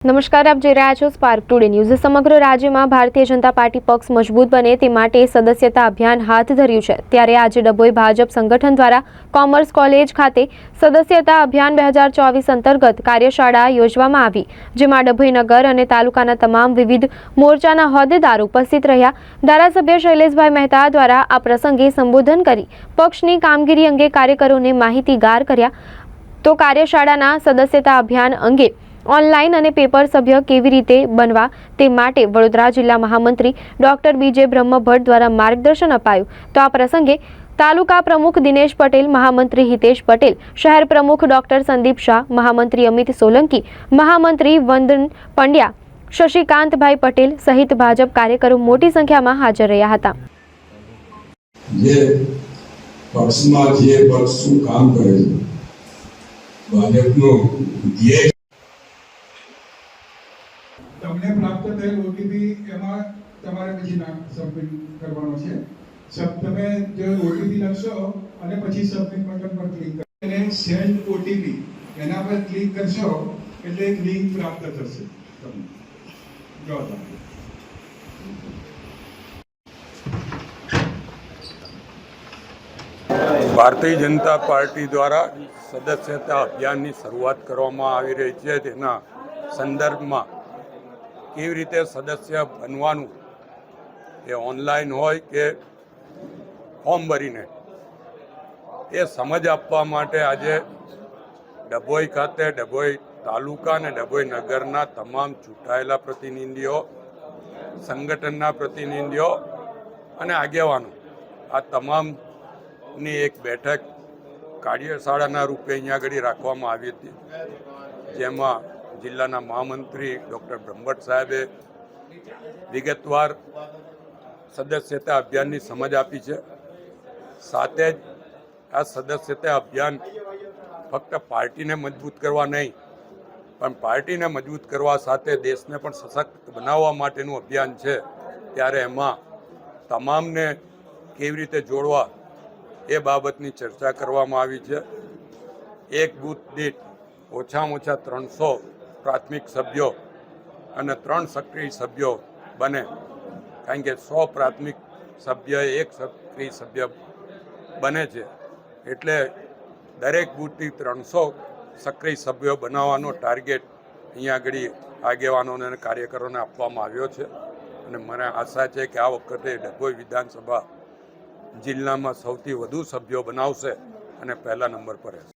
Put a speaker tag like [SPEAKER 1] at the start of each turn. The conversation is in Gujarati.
[SPEAKER 1] નમસ્કાર, આપ જોઈ રહ્યા છો સ્પાર્ક ટુડે ન્યૂઝ। સમગ્ર રાજ્યમાં ભારતીય જનતા પાર્ટી પક્ષ મજબૂત બને તે માટે સદસ્યતા અભિયાન હાથ ધર્યું છે। ત્યારે આજે ડભોઈ ભાજપ સંગઠન દ્વારા કોમર્સ કોલેજ ખાતે સદસ્યતા અભિયાન 2024 અંતર્ગત કાર્યશાળા યોજવામાં આવી, જેમાં ડભોઈ નગર અને તાલુકાના તમામ વિવિધ મોરચાના હોદ્દેદારો ઉપસ્થિત રહ્યા। ધારાસભ્ય શૈલેષભાઈ મહેતા દ્વારા આ પ્રસંગે સંબોધન કરી પક્ષની કામગીરી અંગે કાર્યકરોને માહિતીગાર કર્યા। તો કાર્યશાળાના સદસ્યતા અભિયાન અંગે ऑनलाइन અને પેપર સભ્ય કેવી રીતે બનવા તે માટે વડોદરા જિલ્લા મહામંત્રી ડોક્ટર બીજે બ્રહ્મભટ્ટ દ્વારા માર્ગદર્શન અપાયું। તો આ પ્રસંગે તાલુકા પ્રમુખ દિનેશ પટેલ, મહામંત્રી હિતેશ પટેલ, શહેર પ્રમુખ ડોક્ટર સંદીપ શાહ, મહામંત્રી અમિત સોલંકી, મહામંત્રી વંદન પંડ્યા, શશિકાંતભાઈ પટેલ સહિત ભાજપ કાર્યકરો મોટી સંખ્યામાં હાજર રહ્યા હતા।
[SPEAKER 2] જે પક્ષમાં જે પક્ષ શું કામ કરે છે, ભાજપનો ધ્યેય
[SPEAKER 3] તમને પ્રાપ્ત થયેલ ઓટીપી એમાં તમારે પછી નામ સબમિટ કરવાનો છે। તમે જે ઓટીપી લખશો અને પછી સબમિટ બટન પર ક્લિક કરો અને સેન્ડ ઓટીપી એના પર ક્લિક કરશો એટલે એક લિંક પ્રાપ્ત થશે તમને। જો
[SPEAKER 4] ભારતીય જનતા પાર્ટી દ્વારા સદસ્યતા અભિયાનની શરૂઆત કરવામાં આવી રહી છે। તેના સંદર્ભમાં કેવી રીતે સદસ્ય બનવાનું એ ઓનલાઈન હોય કે ફોર્મ ભરીને એ સમજ આપવા માટે આજે ડભોઈ ખાતે ડભોઈ તાલુકા અને ડભોઈ નગરના તમામ ચૂંટાયેલા પ્રતિનિધિઓ, સંગઠનના પ્રતિનિધિઓ અને આગેવાનો આ તમામની એક બેઠક કાર્યશાળાના રૂપે અહીંયા આગળ રાખવામાં આવી હતી, જેમાં જિલ્લાના મહામંત્રી ડૉક્ટર બ્રહ્મભટ્ટ સાહેબે વિગતવાર સદસ્યતા અભિયાનની સમજ આપી છે। સાથે જ આ સદસ્યતા અભિયાન ફક્ત પાર્ટીને મજબૂત કરવા નહીં, પણ પાર્ટીને મજબૂત કરવા સાથે દેશને પણ સશક્ત બનાવવા માટેનું અભિયાન છે। ત્યારે એમાં તમામને કેવી રીતે જોડવા એ બાબતની ચર્ચા કરવામાં આવી છે। એક બૂથ દીઠ ઓછામાં ઓછા 300 પ્રાથમિક સભ્યો અને 3 સક્રિય સભ્યો બને, કારણ કે 100 પ્રાથમિક સભ્ય 1 સક્રિય સભ્ય બને છે, એટલે દરેક બૂથથી 300 સક્રિય સભ્યો બનાવવાનો ટાર્ગેટ અહીંયા આગળ આગેવાનોને અને કાર્યકરોને આપવામાં આવ્યો છે। અને મને આશા છે કે આ વખતે ડભોઈ વિધાનસભા જિલ્લામાં સૌથી વધુ સભ્યો બનાવશે અને પહેલા નંબર પર રહેશે।